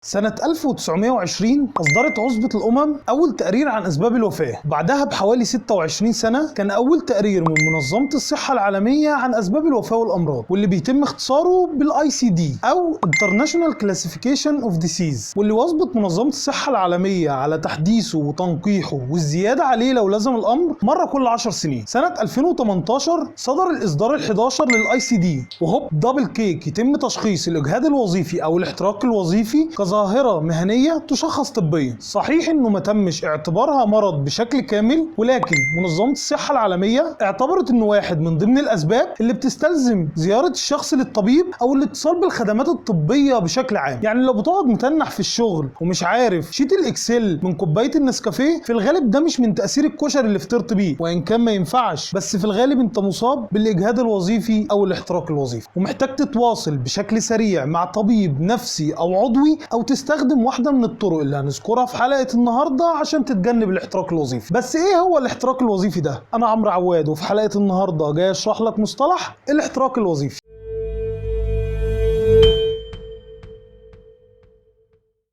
سنة 1920 أصدرت عصبة الأمم أول تقرير عن أسباب الوفاة. بعدها بحوالي 26 سنة كان أول تقرير من منظمة الصحة العالمية عن أسباب الوفاة والأمراض، واللي بيتم اختصاره بالICD أو International Classification of Disease، واللي واظبت منظمة الصحة العالمية على تحديثه وتنقيحه والزيادة عليه لو لزم الأمر مرة كل 10 سنين. سنة 2018 صدر الإصدار ال11 للICD، وهوب دبل كيك يتم تشخيص الإجهاد الوظيفي أو الاحتراق الوظيفي ظاهرة مهنية تشخص طبيا. صحيح انه ما تمش اعتبارها مرض بشكل كامل، ولكن منظمة الصحة العالمية اعتبرت انه واحد من ضمن الاسباب اللي بتستلزم زيارة الشخص للطبيب او الاتصال بالخدمات الطبية بشكل عام. يعني لو بتقعد متنح في الشغل ومش عارف شيت الاكسل من كوباية النسكافيه، في الغالب ده مش من تأثير الكشري اللي فطرت بيه، وان كان ما ينفعش، بس في الغالب انت مصاب بالاجهاد الوظيفي او الاحتراق الوظيفي، ومحتاج تتواصل بشكل سريع مع طبيب نفسي او عضوي، او تستخدم واحدة من الطرق اللي هنذكرها في حلقة النهاردة عشان تتجنب الاحتراق الوظيفي. بس ايه هو الاحتراق الوظيفي ده؟ انا عمرو عواد، وفي حلقة النهاردة جاي اشرح لك مصطلح الاحتراق الوظيفي.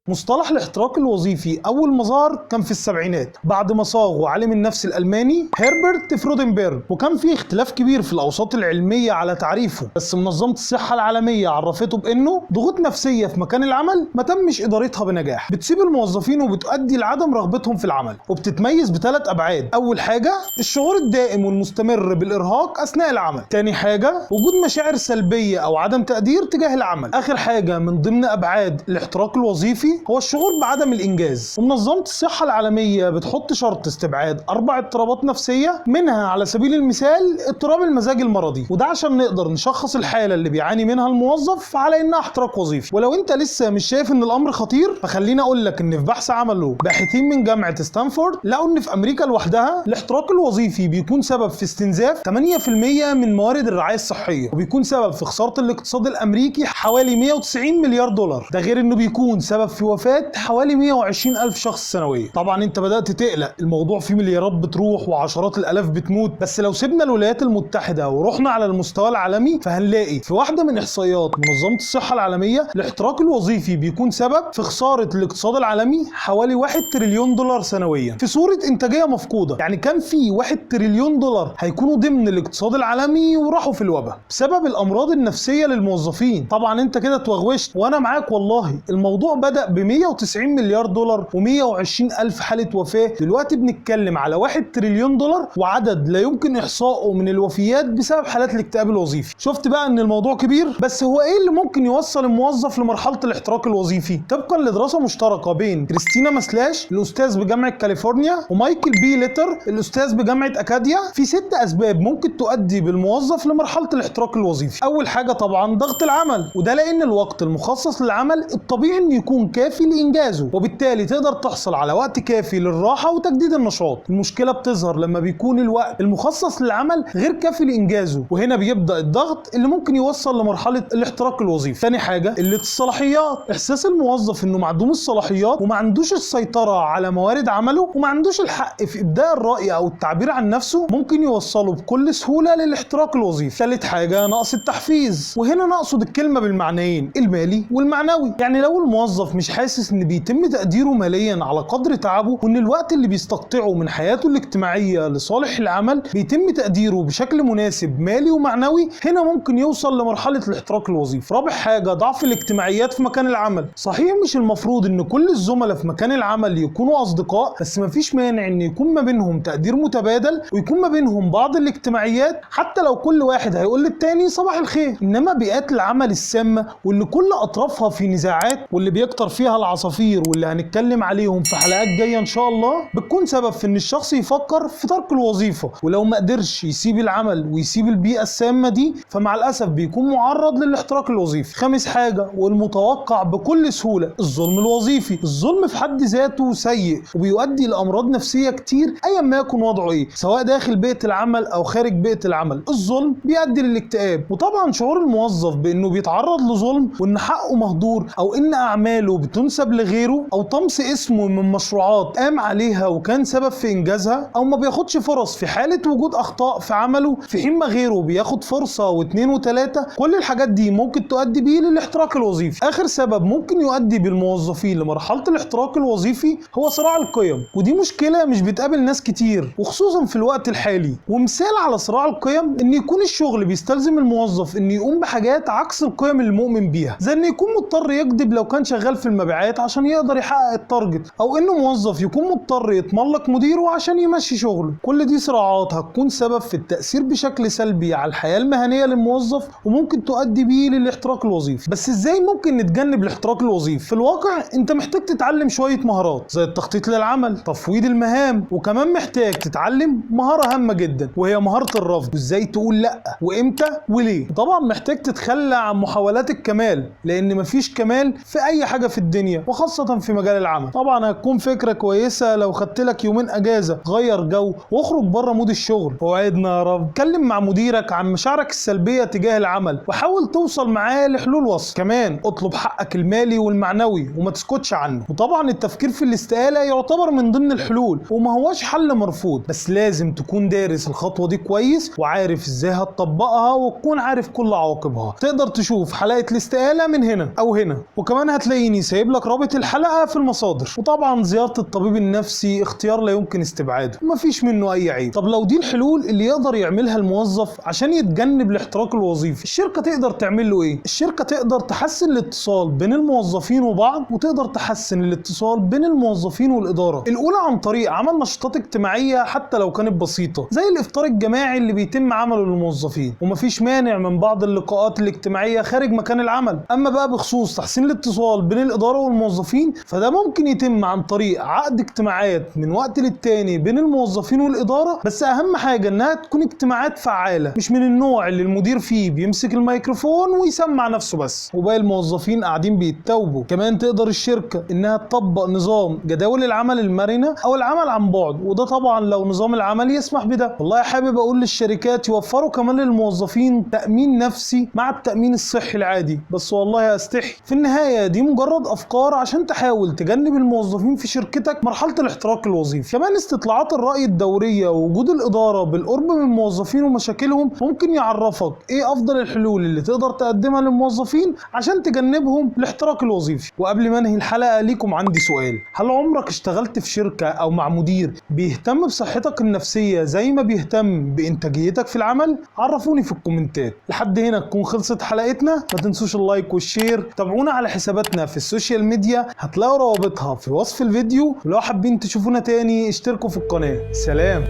مصطلح الاحتراق الوظيفي أول ما ظهر كان في السبعينات بعد ما صاغه عالم النفس الألماني هيربرت فرودنبرغ، وكان في اختلاف كبير في الأوساط العلمية على تعريفه، بس منظمة الصحة العالمية عرفته بأنه ضغوط نفسية في مكان العمل ما تمش إدارتها بنجاح، بتصيب الموظفين وبتؤدي لعدم رغبتهم في العمل، وبتتميز بثلاث أبعاد. أول حاجة الشعور الدائم والمستمر بالإرهاق أثناء العمل. تاني حاجة وجود مشاعر سلبية أو عدم تقدير تجاه العمل. آخر حاجة من ضمن أبعاد الاحتراق الوظيفي هو الشعور بعدم الإنجاز. ومنظمة الصحة العالمية بتحط شرط استبعاد 4 اضطرابات نفسية، منها على سبيل المثال اضطراب المزاج المرضي، وده عشان نقدر نشخص الحالة اللي بيعاني منها الموظف على إنها احتراق وظيفي. ولو أنت لسه مش شايف إن الأمر خطير، فخليني أقول لك إن في بحث عمله باحثين من جامعة ستانفورد لقوا إن في أمريكا لوحدها الاحتراق الوظيفي بيكون سبب في استنزاف 8% من موارد الرعاية الصحية، وبيكون سبب في خسارة الاقتصاد الأمريكي حوالي 190 مليار دولار. ده غير إنه بيكون سبب في وفاة حوالي 120 ألف شخص سنويا. طبعا انت بدأت تقلق، الموضوع فيه مليارات بتروح وعشرات الآلاف بتموت، بس لو سيبنا الولايات المتحدة ورحنا على المستوى العالمي، فهنلاقي في واحدة من إحصائيات منظمة الصحة العالمية الاحتراق الوظيفي بيكون سبب في خسارة الاقتصاد العالمي حوالي 1 تريليون دولار سنويا في صورة إنتاجية مفقودة. يعني كان في 1 تريليون دولار هيكونوا ضمن الاقتصاد العالمي وراحوا في الوباء بسبب الأمراض النفسية للموظفين. طبعا انت كده توغوشت، وانا معاك والله. الموضوع بدأ ب 190 مليار دولار و120 ألف حالة وفاة، دلوقتي بنتكلم على 1 تريليون دولار وعدد لا يمكن إحصائه من الوفيات بسبب حالات الاكتئاب الوظيفي. شفت بقى إن الموضوع كبير؟ بس هو إيه اللي ممكن يوصل الموظف لمرحلة الاحتراق الوظيفي؟ طبقا لدراسة مشتركة بين كريستينا مسلاش الأستاذ بجامعة كاليفورنيا ومايكل بي ليتر الأستاذ بجامعة أكاديا، في 6 أسباب ممكن تؤدي بالموظف لمرحلة الاحتراق الوظيفي. أول حاجة طبعا ضغط العمل، وده لأن الوقت المخصص للعمل الطبيعي إنه يكون كافي لإنجازه، وبالتالي تقدر تحصل على وقت كافي للراحة وتجديد النشاط. المشكلة بتظهر لما بيكون الوقت المخصص للعمل غير كافي لإنجازه، وهنا بيبدأ الضغط اللي ممكن يوصل لمرحلة الاحتراق الوظيفي. ثاني حاجة قلة الصلاحيات، إحساس الموظف إنه معدوم الصلاحيات وما عندوش السيطرة على موارد عمله وما عندوش الحق في إبداء الرأي أو التعبير عن نفسه، ممكن يوصله بكل سهولة للاحتراق الوظيفي. ثالث حاجة نقص التحفيز، وهنا نقصد الكلمة بالمعنيين المالي والمعنوي. يعني لو الموظف مش حاسس إن بيتم تقديره ماليا على قدر تعبه، وان الوقت اللي بيستقطعه من حياته الاجتماعية لصالح العمل بيتم تقديره بشكل مناسب مالي ومعنوي، هنا ممكن يوصل لمرحلة الاحتراق الوظيفي. رابع حاجة ضعف الاجتماعيات في مكان العمل. صحيح مش المفروض ان كل الزملاء في مكان العمل يكونوا اصدقاء، بس مفيش مانع ان يكون ما بينهم تقدير متبادل ويكون ما بينهم بعض الاجتماعيات، حتى لو كل واحد هيقول للتاني صباح الخير. انما بيئات العمل السامة واللي كل اطرافها في نزاعات واللي بيكتر فيها العصافير واللي هنتكلم عليهم في حلقات جايه ان شاء الله، بتكون سبب في ان الشخص يفكر في ترك الوظيفه، ولو ما قدرش يسيب العمل ويسيب البيئه السامه دي فمع الاسف بيكون معرض للاحتراق الوظيفي. خامس حاجه والمتوقع بكل سهوله الظلم الوظيفي. الظلم في حد ذاته سيء وبيؤدي لامراض نفسيه كتير ايا ما يكون وضعه ايه، سواء داخل بيئه العمل او خارج بيئه العمل. الظلم بيؤدي للاكتئاب، وطبعا شعور الموظف بانه بيتعرض لظلم وان حقه مهدور او ان اعماله بتنسب لغيره، او طمس اسمه من مشروعات قام عليها وكان سبب في انجازها، او ما بياخدش فرص في حالة وجود اخطاء في عمله في حين ما غيره بياخد فرصة واثنين وثلاثة. كل الحاجات دي ممكن تؤدي بيه للاحتراق الوظيفي. اخر سبب ممكن يؤدي بالموظفين لمرحلة الاحتراق الوظيفي هو صراع القيم، ودي مشكلة مش بتقابل ناس كتير وخصوصا في الوقت الحالي. ومثال على صراع القيم ان يكون الشغل بيستلزم الموظف ان يقوم بحاجات عكس القيم اللي مؤمن بيها، زي ان يكون مضطر يكذب لو كان شغال في المبيعات عشان يقدر يحقق التارجت، او انه موظف يكون مضطر يتملق مديره عشان يمشي شغله. كل دي صراعات هتكون سبب في التأثير بشكل سلبي على الحياة المهنية للموظف وممكن تؤدي بيه للاحتراق الوظيفي. بس ازاي ممكن نتجنب الاحتراق الوظيفي؟ في الواقع انت محتاج تتعلم شوية مهارات زي التخطيط للعمل، تفويض المهام، وكمان محتاج تتعلم مهارة هامة جدا وهي مهارة الرفض، وازاي تقول لا وامتى وليه. طبعا محتاج تتخلى عن محاولات الكمال، لان مفيش كمال في اي حاجة في الدنيا وخاصة في مجال العمل. طبعا هتكون فكرة كويسة لو خدت لك يومين اجازة، غير جو واخرج بره مود الشغل. وعدنا يا رب. اتكلم مع مديرك عن مشاعرك السلبية تجاه العمل وحاول توصل معاه لحلول وسط. كمان اطلب حقك المالي والمعنوي وما تسكتش عنه. وطبعا التفكير في الاستقالة يعتبر من ضمن الحلول وما هوش حل مرفوض، بس لازم تكون دارس الخطوة دي كويس وعارف ازاي هتطبقها وتكون عارف كل عواقبها. تقدر تشوف حلقة الاستقالة من هنا او هنا، وكمان هتلاقيني سايب لك رابط الحلقة في المصادر. وطبعا زيارة الطبيب النفسي اختيار لا يمكن استبعاده ومفيش منه اي عيب. طب لو دي الحلول اللي يقدر يعملها الموظف عشان يتجنب الاحتراق الوظيفي، الشركة تقدر تعمل له ايه؟ الشركة تقدر تحسن الاتصال بين الموظفين وبعض، وتقدر تحسن الاتصال بين الموظفين والإدارة. الأولى عن طريق عمل نشاطات اجتماعية حتى لو كانت بسيطة، زي الإفطار الجماعي اللي بيتم عمله للموظفين، ومفيش مانع من بعض اللقاءات الاجتماعية خارج مكان العمل. أما بقى بخصوص تحسين الاتصال بين الإدارة والموظفين، فده ممكن يتم عن طريق عقد اجتماعات من وقت للتاني بين الموظفين والإدارة، بس أهم حاجة إنها تكون اجتماعات فعالة، مش من النوع اللي المدير فيه بيمسك الميكروفون ويسمع نفسه بس وباقي الموظفين قاعدين بيتوبوا. كمان تقدر الشركة إنها تطبق نظام جداول العمل المرنة أو العمل عن بعد، وده طبعا لو نظام العمل يسمح بده. والله حابب أقول للشركات يوفروا كمان للموظفين تأمين نفسي مع التأمين الصحي العادي، بس والله أستحي. في النهاية دي مجرد أفكار عشان تحاول تجنب الموظفين في شركتك مرحلة الاحتراق الوظيفي. كمان استطلاعات الرأي الدورية ووجود الإدارة بالقرب من الموظفين ومشاكلهم ممكن يعرفك إيه أفضل الحلول اللي تقدر تقدمها للموظفين عشان تجنبهم الاحتراق الوظيفي. وقبل ما انهي الحلقة ليكم عندي سؤال: هل عمرك اشتغلت في شركة او مع مدير بيهتم بصحتك النفسية زي ما بيهتم بانتاجيتك في العمل؟ عرفوني في الكومنتات. لحد هنا تكون خلصت حلقتنا. ما تنسوش اللايك والشير. تابعونا على حساباتنا في السوشيال ميديا، هتلاقوا روابطها في وصف الفيديو. ولو حابين تشوفونا تاني اشتركوا في القناة. سلام.